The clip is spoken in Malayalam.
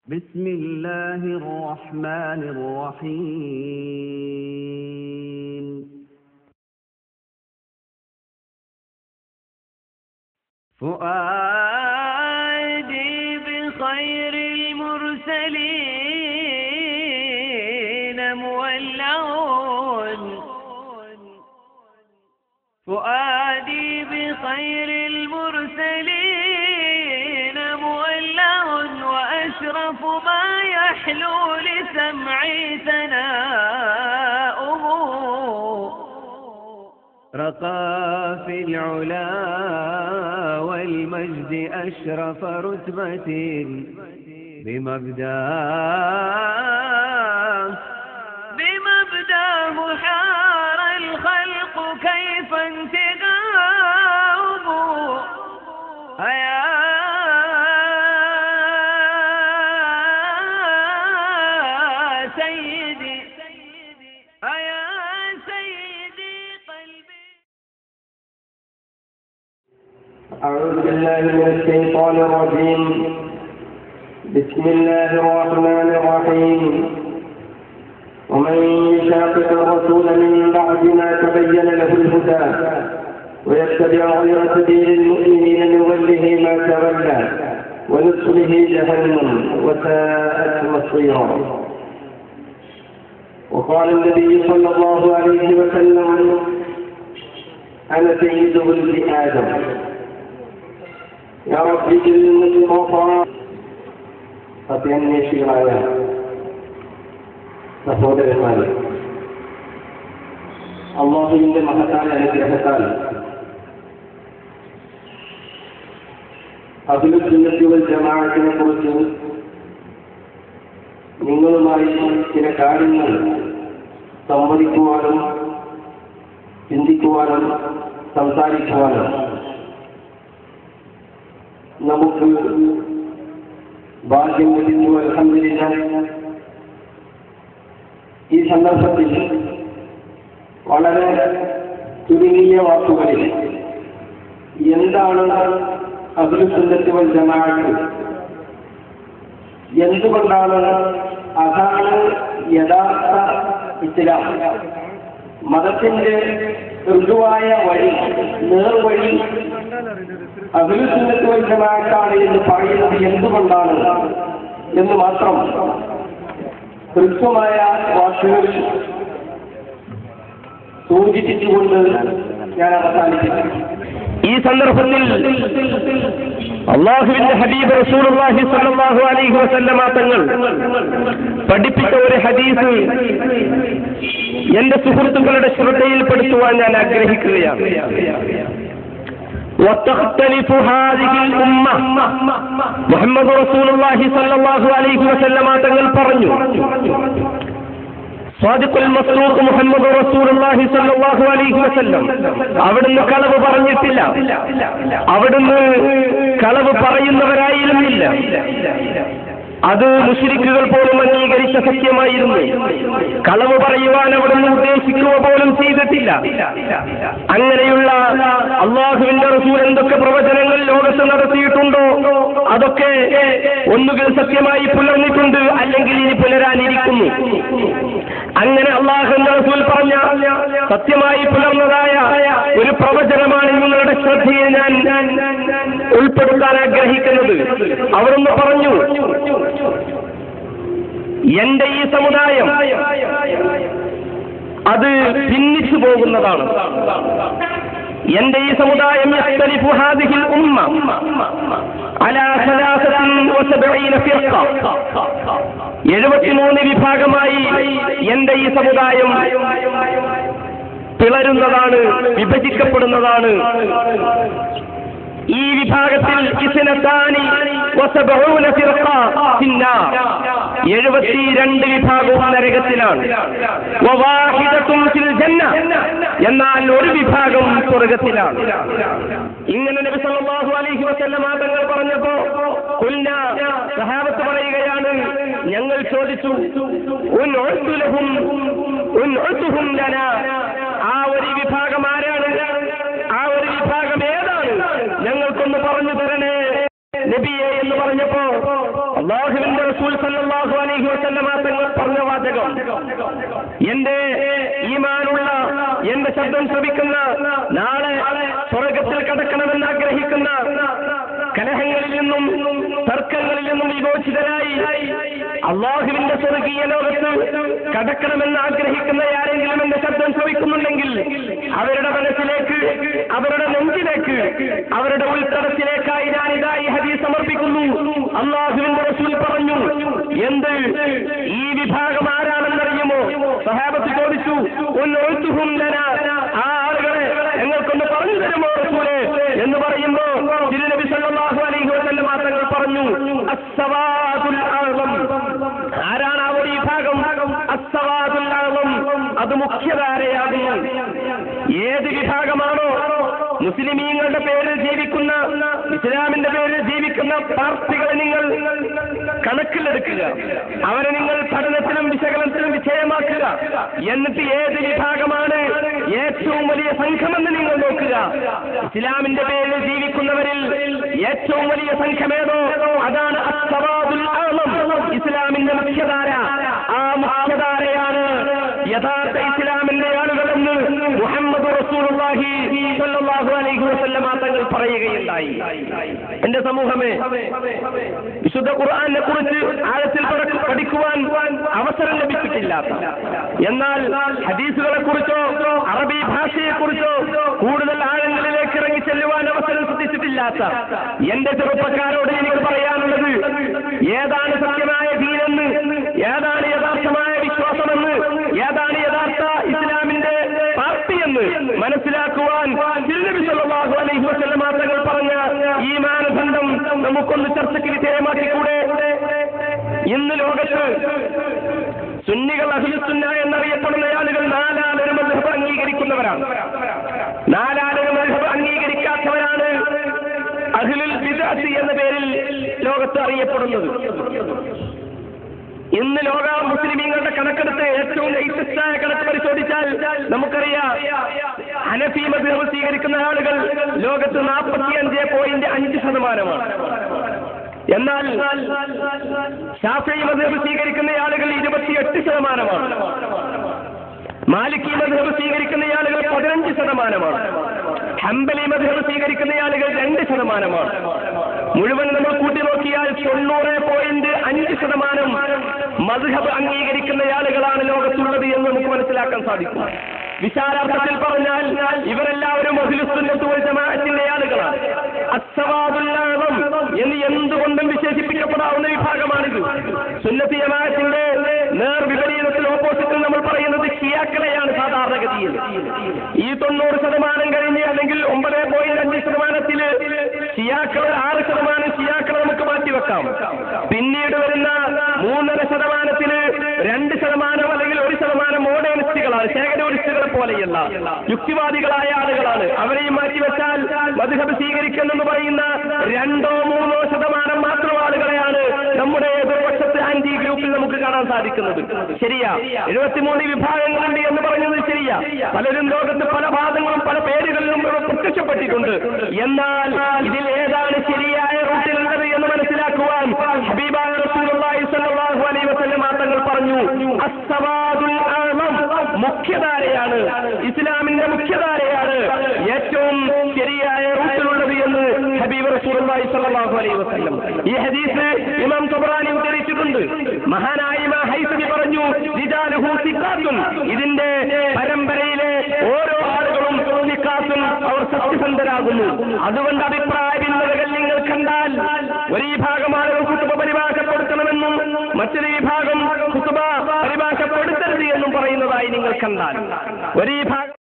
بسم الله الرحمن الرحيم فؤادي بخير المرسلين مولع فؤادي بخير المرسلين مولع وأشرف ما يحلو لسمعي ثناؤه رقى في العلا والمجد أشرف رتبة بمبداه حار الخلق كيف انتداؤه يا سيدي يا سيدي قلبي. أعوذ بالله من الشيطان الرجيم. بسم الله الرحمن الرحيم. ومن يشاقق الرسول من بعد ما تبين له الهدى ويتبع غير سبيل المؤمنين نوله ما تولى ونصله جهنم وساءت مصيرا. وقال النبي صلى الله عليه وسلم: أنا سيد ولد آدم. يا رب المصطفى സത്യാന്വേഷികളായ സഹോദരന്മാരെ, അല്ലാഹുവിന്റെ മഹത്തായ അനുഗ്രഹത്താൽ അഹ്ലുൽ സുന്നത്തി വൽ ജമാഅത്തിനെ കുറിച്ച് നിങ്ങളുമായി ചില കാര്യങ്ങൾ സംവദിക്കുവാനും ചിന്തിക്കുവാനും സംസാരിക്കുവാനും നമുക്ക് ഭാഗ്യം ലഭിച്ചു. അൽഹംദുലില്ലാഹ്. ഈ സന്ദർഭത്തിൽ വളരെ ചുരുങ്ങിയ വാക്കുകളിൽ എന്താണ് അഹ്ലുൽ സുന്നത്തി വൽ ജമാഅത്ത്, എന്തുകൊണ്ടാണ് അതാണ് യഥാർത്ഥ ഇസ്ലാം, മതത്തിന്റെ ഋജുവായ വഴി, നേർവഴി അഹ്ലുൽ സുന്നത്തി വൽ ജമാഅത്താണ് എന്ന് പറയുന്നത് എന്തുകൊണ്ടാണ് എന്ന് മാത്രം ഹ്രസ്വമായ വാക്കുകൾ സൂചിപ്പിച്ചുകൊണ്ട് ഞാൻ അവസാനിക്കുന്നു. ഈ സന്ദർഭത്തിൽ അല്ലാഹുവിന്റെ ഹബീബ് റസൂലുള്ളാഹി സ്വല്ലല്ലാഹു അലൈഹി വസല്ലമ തങ്ങൾ പഠിപ്പിച്ച ഒരു ഹദീസ് എന്റെ സുഹൃത്തുക്കളുടെ ശ്രദ്ധയിൽപ്പെടുത്തുവാൻ ഞാൻ ആഗ്രഹിക്കുകയാണ്. وتختلف هذه الأمة മുഹമ്മദ് റസൂലുള്ളാഹി സ്വല്ലല്ലാഹു അലൈഹി വസല്ലമ തങ്ങൾ പറഞ്ഞു, സ്വാദിഖുൽ മസ്ദൂഖ് മുഹമ്മദ് റസൂലുള്ളാഹി സ്വല്ലല്ലാഹു അലൈഹി വസല്ലം അവിടുന്ന് കളവ് പറഞ്ഞിട്ടില്ല, അവിടുന്ന് കളവ് പറയുന്നവരായിരുന്നില്ല. അത് മുശ്രിക്കുകൾ പോലും അംഗീകരിച്ച സത്യമായിരുന്നു. കളവ് പറയുവാൻ അവിടുന്ന് ഉദ്ദേശിക്കുക പോലും ചെയ്തിട്ടില്ല. അങ്ങനെയുള്ള അല്ലാഹുവിന്റെ റസൂൽ എന്തൊക്കെ പ്രവചനങ്ങൾ ലോകത്ത് നടത്തിയിട്ടുണ്ടോ അതൊക്കെ ഒന്നുകിൽ സത്യമായി പുലർന്നിട്ടുണ്ട്, അല്ലെങ്കിൽ ഇനി പുലരാനിരിക്കുന്നു. അങ്ങനെ അല്ലാഹുവിന്റെ റസൂൽ പറഞ്ഞ സത്യമായി പുലർന്നതായ ഒരു പ്രവചനമാണ് നിങ്ങളുടെ ശ്രദ്ധയിൽ ഞാൻ ഉൾപ്പെടുത്താൻ ആഗ്രഹിക്കുന്നത്. അവരൊന്ന് പറഞ്ഞു, എന്റെ ഈ സമുദായം അത് ഭിന്നിച്ചു പോകുന്നതാണ്. എന്റെ ഈ സമുദായം 73 വിഭാഗമായി എന്റെ ഈ സമുദായം പിളരുന്നതാണ്, വിഭജിക്കപ്പെടുന്നതാണ്. ഈ വിഭാഗത്തിൽ 72 വിഭാഗവും നരകത്തിലാണ്. എന്നാൽ ഒരു വിഭാഗം സ്വർഗത്തിലാണ്. ഇങ്ങനെ നബി സല്ലല്ലാഹു അലൈഹി വസല്ലമ തങ്ങൾ പറഞ്ഞപ്പോ സഹാബത്ത് പറയുകയാണ്, ഞങ്ങൾ ചോദിച്ചു, ആ ഒരു വിഭാഗം ആരാണ്? ആ ഒരു വിഭാഗം ഏതാണ്? ഞങ്ങൾക്കൊന്ന് പറഞ്ഞു തരണേ നബിയെ എന്ന് പറഞ്ഞപ്പോ അല്ലാഹുവിന്റെ റസൂൽ വാചകം. എന്റെ ഈമാനുള്ള, എന്റെ ശബ്ദം ശ്രവിക്കുന്ന, നാളെ സ്വർഗത്തിൽ കടക്കണമെന്ന് ആഗ്രഹിക്കുന്ന, കലഹങ്ങളിൽ നിന്നും തർക്കങ്ങളിൽ നിന്നും വിമോചിതരായി അള്ളാഹുവിന്റെ സ്വർഗീയ ലോകത്ത് കടക്കണമെന്ന് ആഗ്രഹിക്കുന്ന ആരെങ്കിലും എന്റെ ശബ്ദം ശ്രവിക്കുന്നുണ്ടെങ്കിൽ അവരുടെ മനസ്സിലേക്ക്, അവരുടെ നെഞ്ചിലേക്ക്, അവരുടെ ഉൾത്തടത്തിലേക്കായി ഞാനിതാ ഈ ഹദീസ് സമർപ്പിക്കുന്നു. അള്ളാഹുവിന്റെ റസൂൽ പറഞ്ഞു, എന്ത് ഈ വിഭാഗം ആരാണെന്നറിയുമോ? സഹാബത്ത് ചോദിച്ചു, ആ ആളുകളെ ഞങ്ങൾക്കൊന്ന് പറഞ്ഞു തരുമോ റസൂലേ എന്ന് പറയുമ്പോ തിരുനബി സല്ലല്ലാഹു അലൈഹി വസല്ലം തങ്ങൾ പറഞ്ഞു, അസ്സവാദുൽ അഅ്ളം. ആരാണ് ആ ഒരു വിഭാഗം? അസ്സവാദുൽ അഅ്ളം, അത് മുഖ്യധാരയാകുന്നു. ഏത് വിഭാഗമാണോ മുസ്ലിമീങ്ങളുടെ പേരിൽ ജീവിക്കുന്ന, ഇസ്ലാമിന്റെ പേരിൽ ജീവിക്കുന്ന പാർട്ടികളെ നിങ്ങൾ കണക്കിലെടുക്കുക, അവരെ നിങ്ങൾ പഠനത്തിനും വിശകലനത്തിനും വിധേയമാക്കുക. എന്നിട്ട് ഏത് വിഭാഗമാണ് ഏറ്റവും വലിയ സംഘമെന്ന് നിങ്ങൾ നോക്കുക. ഇസ്ലാമിന്റെ പേരിൽ ജീവിക്കുന്നവരിൽ ഏറ്റവും വലിയ സംഘമേതോ അതാണ് അസ്സവാദുൽ അഅ്ളം, ഇസ്ലാമിന്റെ മുഖ്യധാര. ആ മുഖ്യധാരയാണ് യഥാർത്ഥ ഇസ്ലാമിന്റെ ആളുകളെന്ന് മുഹമ്മദ് റസൂലുള്ളാഹി സ്വല്ലല്ലാഹു അലൈഹി വസല്ലം തങ്ങൾ പറയുകയുണ്ടായി. എന്റെ സമൂഹമേ, വിശുദ്ധ ഖുർആനെ കുറിച്ച് ആഴത്തിൽ പഠിക്കുവാൻ അവസരം ലഭിച്ചിട്ടില്ലാത്ത, എന്നാൽ ഹദീസുകളെ കുറിച്ചോ അറബി ഭാഷയെ കുറിച്ചോ കൂടുതൽ ആഴങ്ങളിലേക്ക് ഇറങ്ങി ചെല്ലുവാൻ അവസരം സിദ്ധിച്ചിട്ടില്ലാത്ത എന്റെ ചെറുപ്പക്കാരോട് എനിക്ക് പറയാനുള്ളത്, ഏതാണ് സത്യമായ ദീനെന്ന്, ഏതാണ് യഥാർത്ഥമായ വിശ്വാസമെന്ന്, ഏതാണ് യഥാർത്ഥ ഇസ്ലാമിന്റെ പാർട്ടിയെന്ന് മനസ്സിലാക്കുവാൻ തിരുനബി സല്ലല്ലാഹു അലൈഹി വസല്ലം തങ്ങൾ പറഞ്ഞ ഈ മാനദണ്ഡം നമുക്കൊന്ന് ചർച്ചയ്ക്ക് വിധേയമാക്കിക്കൂടെ? ഇന്ന് ലോകത്ത് സുന്നികൾ, അഹ്ലുസുന്ന എന്നറിയപ്പെടുന്ന ആളുകൾ നാലാലൊരു മദ്ഹബ് അംഗീകരിക്കുന്നവരാണ്. നാലാലൊരു മദ്ഹബ് അംഗീകരിക്കാത്തവരാണ് അഹ്ലുൽ ബിദ്അത്ത് എന്ന പേരിൽ ലോകത്ത് അറിയപ്പെടുന്നത്. ഇന്ന് ലോക മുസ്ലിമീങ്ങളുടെ കണക്കെടുത്ത് ഏറ്റവും ലേറ്റസ്റ്റായ കണക്ക് പരിശോധിച്ചാൽ നമുക്കറിയാം, ഹനഫി മദ്ഹബ് സ്വീകരിക്കുന്ന ആളുകൾ ലോകത്ത് 45.5%. എന്നാൽ ശാഫിഈ മദ്ഹബ് സ്വീകരിക്കുന്ന ആളുകൾ 28%. മാലിക്കി മദ്ഹബ് സ്വീകരിക്കുന്ന ആളുകൾ 15%. ഹംബലി മദ്ഹബ് സ്വീകരിക്കുന്ന ആളുകൾ 2%. മുഴുവൻ നമ്മൾ കൂട്ടി നോക്കിയാൽ 90.5% മദ്ഹബ് അംഗീകരിക്കുന്ന ആളുകളാണ് ലോകത്തുള്ളത് എന്ന് നമുക്ക് മനസ്സിലാക്കാൻ സാധിക്കും. വിശാലാർത്ഥത്തിൽ പറഞ്ഞാൽ ഇവരെല്ലാവരും അഹ്ലുസുന്നത്ത് വൽ ജമാഅത്തിന്റെ ആളുകളാണ്. അസ്സവാദുൽ അഅ്ളം എന്ന് എന്തുകൊണ്ടും വിശേഷിപ്പിക്കപ്പെടാവുന്ന വിഭാഗമാണിത്. സുന്നത്ത് ജമാഅത്തിന്റെ നേർ വിപരീതത്തിൽ ഓപ്പോസിറ്റിൽ നമ്മൾ പറയുന്നത് ഷിയാക്കളെയാണ് സാധാരണഗതിയിൽ. ഈ 90% കഴിഞ്ഞ് അല്ലെങ്കിൽ 9.5% ഷിയാക്കൾ 6% ഷിയാക്കളെ നമുക്ക് മാറ്റിവെക്കാം. പിന്നീട് വരുന്ന 3.5% 2% അല്ലെങ്കിൽ 1% മോഡേണിസ്റ്റുകളാണ്, ശേഖരോലിസ്റ്റുകളെ പോലെയല്ല, യുക്തിവാദികളായ ആളുകളാണ്. അവരെയും മാറ്റിവെച്ചാൽ മദ്ഹബ് സ്വീകരിക്കുന്നെന്ന് പറയുന്ന 2-3% മാത്രം ആളുകളെയാണ് നമ്മുടെ എതിർപക്ഷത്തെ ആന്റി ഗ്രൂപ്പിൽ നമുക്ക് കാണാൻ സാധിക്കുന്നത്. ശരിയാ, 73 വിഭാഗങ്ങളുണ്ട് എന്ന് പറഞ്ഞത് ശരിയാ. പലരും ലോകത്ത് പല ഭാഗങ്ങളും പല പേരുകളിലും പ്രത്യക്ഷപ്പെട്ടിട്ടുണ്ട്. എന്നാൽ ഇതിൽ ഏതാണ് ശരിയായ റൂട്ടിലുള്ളത് എന്ന് മനസ്സിലാക്കുവാൻ ഹബീബായ റസൂലുള്ളാഹി സ്വല്ലല്ലാഹു അലൈഹി വസല്ലം തങ്ങൾ പറഞ്ഞു, അസ്സവാദുൽ അഅ്ളം, മുഖ്യധാരയാണ്, ഇസ്ലാമിന്റെ മുഖ്യധാരയാണ് ഏറ്റവും ശരിയായ റൂട്ടിലുള്ളത് എന്ന് ഹബീബ് റസൂലുള്ളാഹി സ്വല്ലല്ലാഹു അലൈഹി വസല്ലം. ഈ ഹദീസ് ഇമാം തബറാനി ഉദ്ധരിച്ചിട്ടുണ്ട്. മഹാനായ ഇമാം ഹൈസമി പറഞ്ഞു, റിജാലുഹു സിഖാത്തുൻ, ഇതിന്റെ പരമ്പരയിലെ ഓരോ ആളുകളും സിഖാത്തുൻ, അവർ സത്യസന്ധരാകുന്നു. അതുകൊണ്ട് അഭിപ്രായ ഭിന്നതകൾ നിങ്ങൾ കണ്ടാൽ ഒരു വിഭാഗം ആളുകൾ കുത്തുബ പരിഭാഷപ്പെടുത്തണമെന്നും മറ്റൊരു വിഭാഗം കുത്തുബ പരിഭാഷപ്പെടുത്തരുത് എന്നും പറയുന്നതായി നിങ്ങൾ കണ്ടാൽ, ഒരു വിഭാഗം